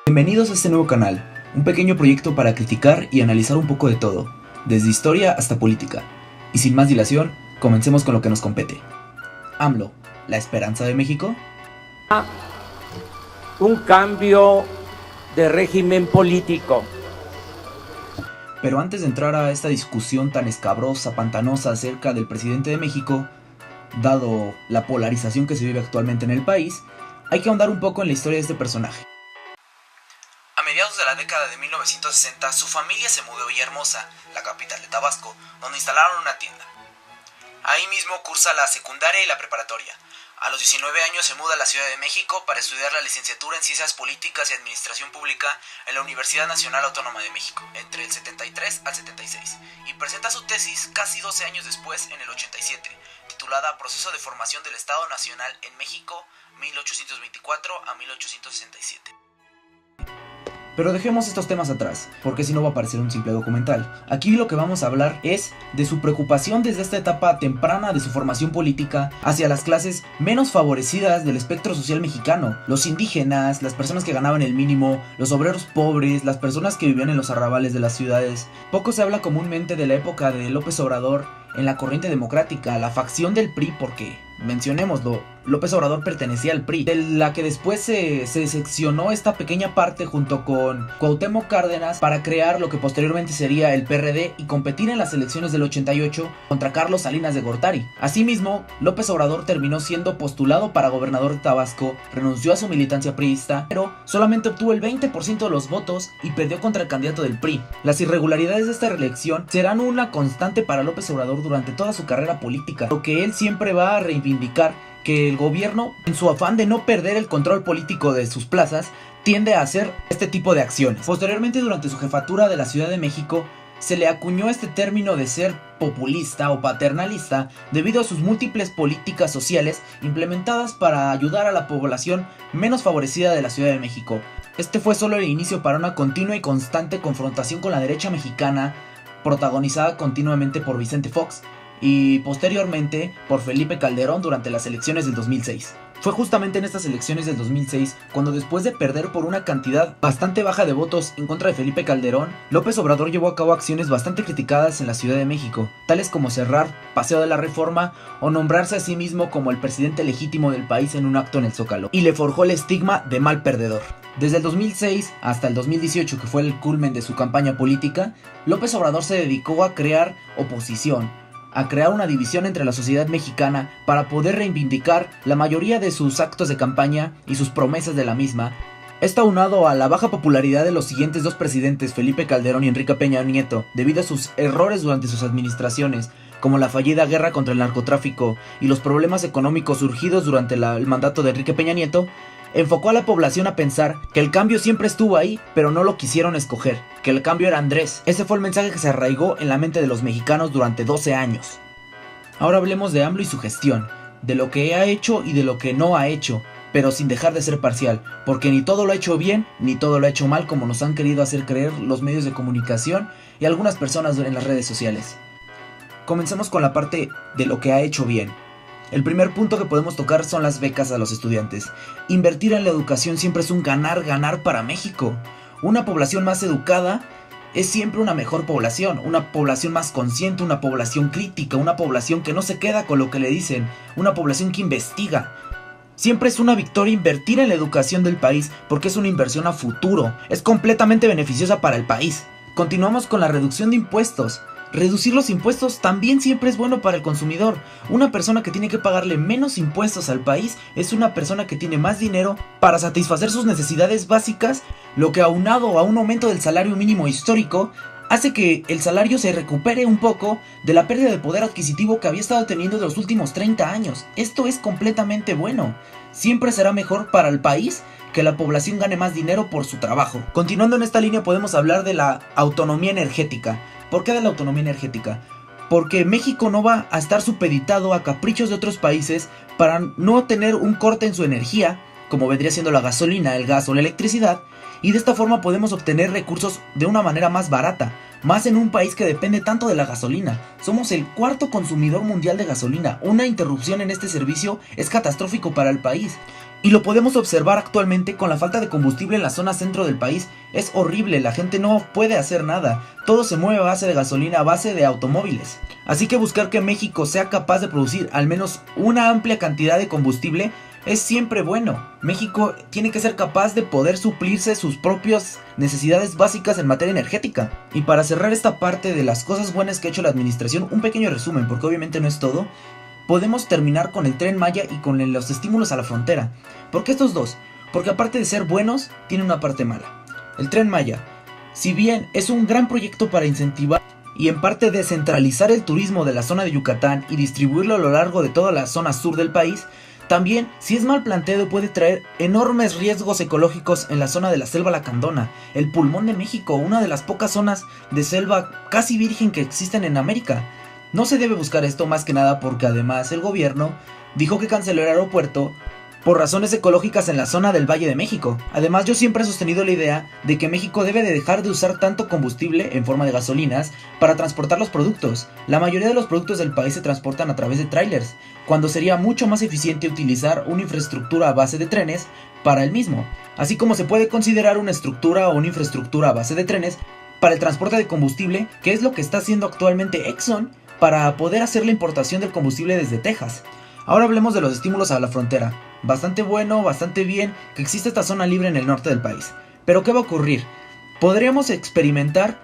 Bienvenidos a este nuevo canal, un pequeño proyecto para criticar y analizar un poco de todo, desde historia hasta política. Y sin más dilación, comencemos con lo que nos compete. AMLO, ¿la esperanza de México? Un cambio de régimen político. Pero antes de entrar a esta discusión tan escabrosa, pantanosa acerca del presidente de México, dado la polarización que se vive actualmente en el país, hay que ahondar un poco en la historia de este personaje. A mediados de la década de 1960, su familia se mudó a Villahermosa, la capital de Tabasco, donde instalaron una tienda. Ahí mismo cursa la secundaria y la preparatoria. A los 19 años se muda a la Ciudad de México para estudiar la licenciatura en Ciencias Políticas y Administración Pública en la Universidad Nacional Autónoma de México, entre el 73 al 76, y presenta su tesis casi 12 años después, en el 87, titulada Proceso de Formación del Estado Nacional en México, 1824 a 1867. Pero dejemos estos temas atrás, porque si no va a parecer un simple documental. Aquí lo que vamos a hablar es de su preocupación desde esta etapa temprana de su formación política hacia las clases menos favorecidas del espectro social mexicano. Los indígenas, las personas que ganaban el mínimo, los obreros pobres, las personas que vivían en los arrabales de las ciudades. Poco se habla comúnmente de la época de López Obrador en la corriente democrática, la facción del PRI, porque, mencionémoslo, López Obrador pertenecía al PRI, de la que después se seccionó esta pequeña parte junto con Cuauhtémoc Cárdenas para crear lo que posteriormente sería el PRD y competir en las elecciones del 88 contra Carlos Salinas de Gortari. Asimismo, López Obrador terminó siendo postulado para gobernador de Tabasco, renunció a su militancia priista, pero solamente obtuvo el 20% de los votos y perdió contra el candidato del PRI. Las irregularidades de esta reelección serán una constante para López Obrador durante toda su carrera política, lo que él siempre va a reivindicar, que el gobierno, en su afán de no perder el control político de sus plazas, tiende a hacer este tipo de acciones. Posteriormente, durante su jefatura de la Ciudad de México, se le acuñó este término de ser populista o paternalista debido a sus múltiples políticas sociales implementadas para ayudar a la población menos favorecida de la Ciudad de México. Este fue solo el inicio para una continua y constante confrontación con la derecha mexicana, protagonizada continuamente por Vicente Fox y posteriormente por Felipe Calderón durante las elecciones del 2006. Fue justamente en estas elecciones del 2006 cuando, después de perder por una cantidad bastante baja de votos en contra de Felipe Calderón, López Obrador llevó a cabo acciones bastante criticadas en la Ciudad de México, tales como cerrar Paseo de la Reforma o nombrarse a sí mismo como el presidente legítimo del país en un acto en el Zócalo, y le forjó el estigma de mal perdedor. Desde el 2006 hasta el 2018, que fue el culmen de su campaña política, López Obrador se dedicó a crear oposición, a crear una división entre la sociedad mexicana para poder reivindicar la mayoría de sus actos de campaña y sus promesas de la misma. Esto aunado a la baja popularidad de los siguientes dos presidentes, Felipe Calderón y Enrique Peña Nieto, debido a sus errores durante sus administraciones, como la fallida guerra contra el narcotráfico y los problemas económicos surgidos durante el mandato de Enrique Peña Nieto, enfocó a la población a pensar que el cambio siempre estuvo ahí, pero no lo quisieron escoger, que el cambio era Andrés. Ese fue el mensaje que se arraigó en la mente de los mexicanos durante 12 años. Ahora hablemos de AMLO y su gestión, de lo que ha hecho y de lo que no ha hecho, pero sin dejar de ser parcial, porque ni todo lo ha hecho bien, ni todo lo ha hecho mal, como nos han querido hacer creer los medios de comunicación y algunas personas en las redes sociales. Comencemos con la parte de lo que ha hecho bien. El primer punto que podemos tocar son las becas a los estudiantes. Invertir en la educación siempre es un ganar-ganar para México. Una población más educada es siempre una mejor población, una población más consciente, una población crítica, una población que no se queda con lo que le dicen, una población que investiga. Siempre es una victoria invertir en la educación del país, porque es una inversión a futuro, es completamente beneficiosa para el país. Continuamos con la reducción de impuestos. Reducir los impuestos también siempre es bueno para el consumidor. Una persona que tiene que pagarle menos impuestos al país es una persona que tiene más dinero para satisfacer sus necesidades básicas, lo que, aunado a un aumento del salario mínimo histórico, hace que el salario se recupere un poco de la pérdida de poder adquisitivo que había estado teniendo de los últimos 30 años. Esto es completamente bueno. Siempre será mejor para el país que la población gane más dinero por su trabajo. Continuando en esta línea, podemos hablar de la autonomía energética. ¿Por qué de la autonomía energética? Porque México no va a estar supeditado a caprichos de otros países para no tener un corte en su energía, como vendría siendo la gasolina, el gas o la electricidad, y de esta forma podemos obtener recursos de una manera más barata, más en un país que depende tanto de la gasolina. Somos el cuarto consumidor mundial de gasolina. Una interrupción en este servicio es catastrófico para el país. Y lo podemos observar actualmente con la falta de combustible en la zona centro del país. Es horrible, la gente no puede hacer nada. Todo se mueve a base de gasolina, a base de automóviles. Así que buscar que México sea capaz de producir al menos una amplia cantidad de combustible es siempre bueno. México tiene que ser capaz de poder suplirse sus propias necesidades básicas en materia energética. Y para cerrar esta parte de las cosas buenas que ha hecho la administración, un pequeño resumen, porque obviamente no es todo. Podemos terminar con el Tren Maya y con los estímulos a la frontera. ¿Por qué estos dos? Porque aparte de ser buenos, tiene una parte mala. El Tren Maya, si bien es un gran proyecto para incentivar y en parte descentralizar el turismo de la zona de Yucatán y distribuirlo a lo largo de toda la zona sur del país, también, si es mal planteado, puede traer enormes riesgos ecológicos en la zona de la selva lacandona, el pulmón de México, una de las pocas zonas de selva casi virgen que existen en América. No se debe buscar esto más que nada porque además el gobierno dijo que canceló el aeropuerto por razones ecológicas en la zona del Valle de México. Además, yo siempre he sostenido la idea de que México debe de dejar de usar tanto combustible en forma de gasolinas para transportar los productos. La mayoría de los productos del país se transportan a través de trailers, cuando sería mucho más eficiente utilizar una infraestructura a base de trenes para el mismo, así como se puede considerar una estructura o una infraestructura a base de trenes para el transporte de combustible, que es lo que está haciendo actualmente Exxon para poder hacer la importación del combustible desde Texas. Ahora hablemos de los estímulos a la frontera. Bastante bueno, bastante bien que existe esta zona libre en el norte del país. Pero ¿qué va a ocurrir? Podríamos experimentar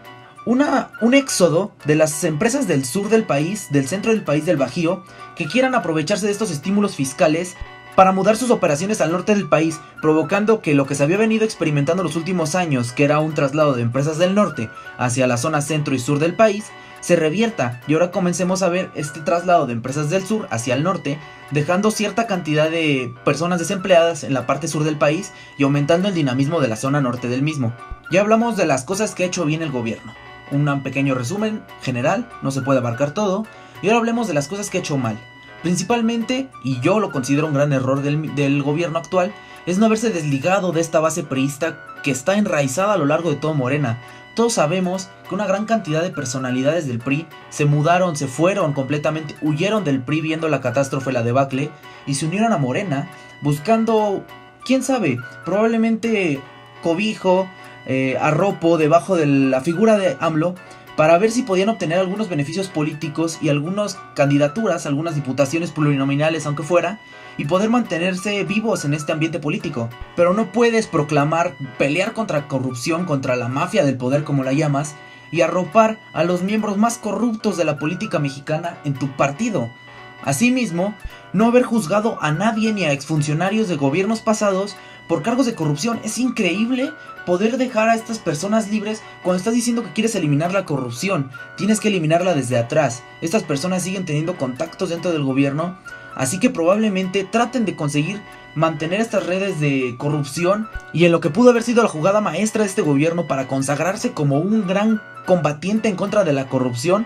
un éxodo de las empresas del sur del país, del centro del país, del Bajío, que quieran aprovecharse de estos estímulos fiscales para mudar sus operaciones al norte del país, provocando que lo que se había venido experimentando los últimos años, que era un traslado de empresas del norte hacia la zona centro y sur del país, se revierta y ahora comencemos a ver este traslado de empresas del sur hacia el norte, dejando cierta cantidad de personas desempleadas en la parte sur del país y aumentando el dinamismo de la zona norte del mismo. Ya hablamos de las cosas que ha hecho bien el gobierno, un pequeño resumen general, no se puede abarcar todo, y ahora hablemos de las cosas que ha hecho mal. Principalmente, y yo lo considero un gran error del gobierno actual, es no haberse desligado de esta base priista que está enraizada a lo largo de todo Morena. Todos sabemos que una gran cantidad de personalidades del PRI se mudaron, se fueron completamente, huyeron del PRI viendo la catástrofe, la debacle, y se unieron a Morena buscando, quién sabe, probablemente cobijo, arropo debajo de la figura de AMLO para ver si podían obtener algunos beneficios políticos y algunas candidaturas, algunas diputaciones plurinominales aunque fuera, y poder mantenerse vivos en este ambiente político. Pero no puedes proclamar, pelear contra corrupción, contra la mafia del poder como la llamas, y arropar a los miembros más corruptos de la política mexicana en tu partido. Asimismo, no haber juzgado a nadie ni a exfuncionarios de gobiernos pasados por cargos de corrupción. Es increíble poder dejar a estas personas libres cuando estás diciendo que quieres eliminar la corrupción. Tienes que eliminarla desde atrás. Estas personas siguen teniendo contactos dentro del gobierno, así que probablemente traten de conseguir mantener estas redes de corrupción y en lo que pudo haber sido la jugada maestra de este gobierno para consagrarse como un gran combatiente en contra de la corrupción,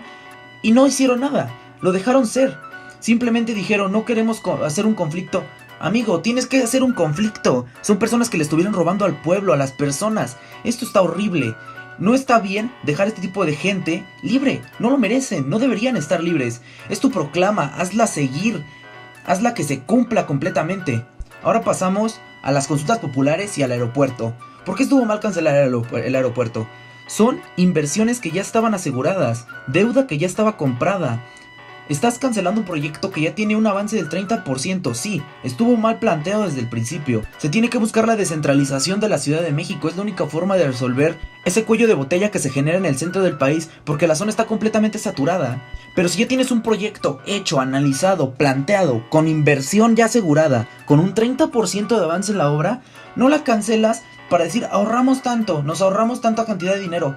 y no hicieron nada, lo dejaron ser. Simplemente dijeron, no queremos hacer un conflicto. Amigo, tienes que hacer un conflicto. Son personas que le estuvieron robando al pueblo, a las personas. Esto está horrible. No está bien dejar este tipo de gente libre. No lo merecen, no deberían estar libres. Es tu proclama, hazla seguir. Hazla que se cumpla completamente. Ahora pasamos a las consultas populares y al aeropuerto. ¿Por qué estuvo mal cancelar el aeropuerto? Son inversiones que ya estaban aseguradas, deuda que ya estaba comprada. Estás cancelando un proyecto que ya tiene un avance del 30%, sí, estuvo mal planteado desde el principio. Se tiene que buscar la descentralización de la Ciudad de México, es la única forma de resolver ese cuello de botella que se genera en el centro del país, porque la zona está completamente saturada. Pero si ya tienes un proyecto hecho, analizado, planteado, con inversión ya asegurada, con un 30% de avance en la obra, no la cancelas para decir ahorramos tanto, nos ahorramos tanta cantidad de dinero.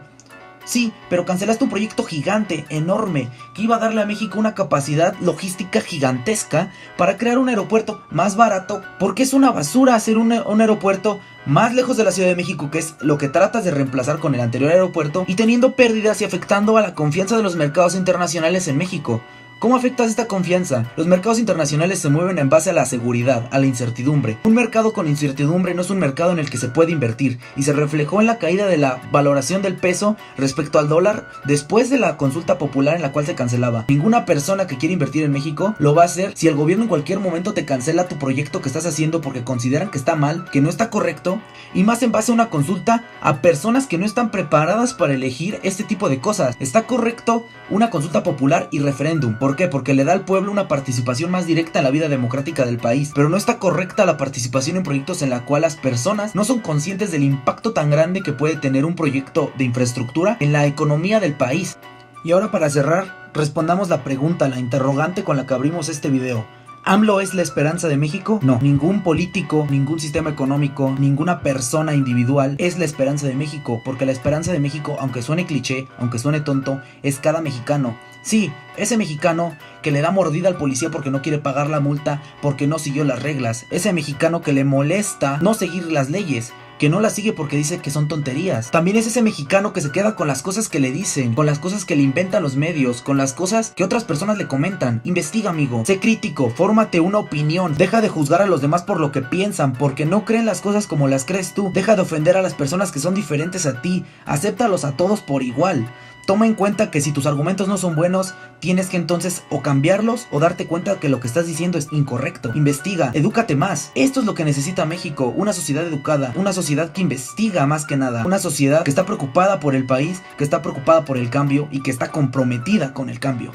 Sí, pero cancelaste un proyecto gigante, enorme, que iba a darle a México una capacidad logística gigantesca para crear un aeropuerto más barato, porque es una basura hacer un aeropuerto más lejos de la Ciudad de México, que es lo que tratas de reemplazar con el anterior aeropuerto, y teniendo pérdidas y afectando a la confianza de los mercados internacionales en México. ¿Cómo afecta esta confianza? Los mercados internacionales se mueven en base a la seguridad, a la incertidumbre. Un mercado con incertidumbre no es un mercado en el que se puede invertir, y se reflejó en la caída de la valoración del peso respecto al dólar después de la consulta popular en la cual se cancelaba. Ninguna persona que quiere invertir en México lo va a hacer si el gobierno en cualquier momento te cancela tu proyecto que estás haciendo porque consideran que está mal, que no está correcto, y más en base a una consulta a personas que no están preparadas para elegir este tipo de cosas. Está correcto una consulta popular y referéndum. ¿Por qué? Porque le da al pueblo una participación más directa en la vida democrática del país, pero no está correcta la participación en proyectos en la cual las personas no son conscientes del impacto tan grande que puede tener un proyecto de infraestructura en la economía del país. Y ahora, para cerrar, respondamos la pregunta, la interrogante con la que abrimos este video. ¿AMLO es la esperanza de México? No, ningún político, ningún sistema económico, ninguna persona individual es la esperanza de México, porque la esperanza de México, aunque suene cliché, aunque suene tonto, es cada mexicano. Sí, ese mexicano que le da mordida al policía porque no quiere pagar la multa, porque no siguió las reglas. Ese mexicano que le molesta no seguir las leyes, que no las sigue porque dice que son tonterías. También es ese mexicano que se queda con las cosas que le dicen, con las cosas que le inventan los medios, con las cosas que otras personas le comentan. Investiga, amigo, sé crítico, fórmate una opinión, deja de juzgar a los demás por lo que piensan, porque no creen las cosas como las crees tú. Deja de ofender a las personas que son diferentes a ti, acéptalos a todos por igual. Toma en cuenta que si tus argumentos no son buenos, tienes que entonces o cambiarlos o darte cuenta que lo que estás diciendo es incorrecto. Investiga, edúcate más. Esto es lo que necesita México, una sociedad educada, una sociedad que investiga más que nada, una sociedad que está preocupada por el país, que está preocupada por el cambio y que está comprometida con el cambio.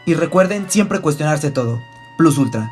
Y recuerden siempre cuestionarse todo. Plus Ultra.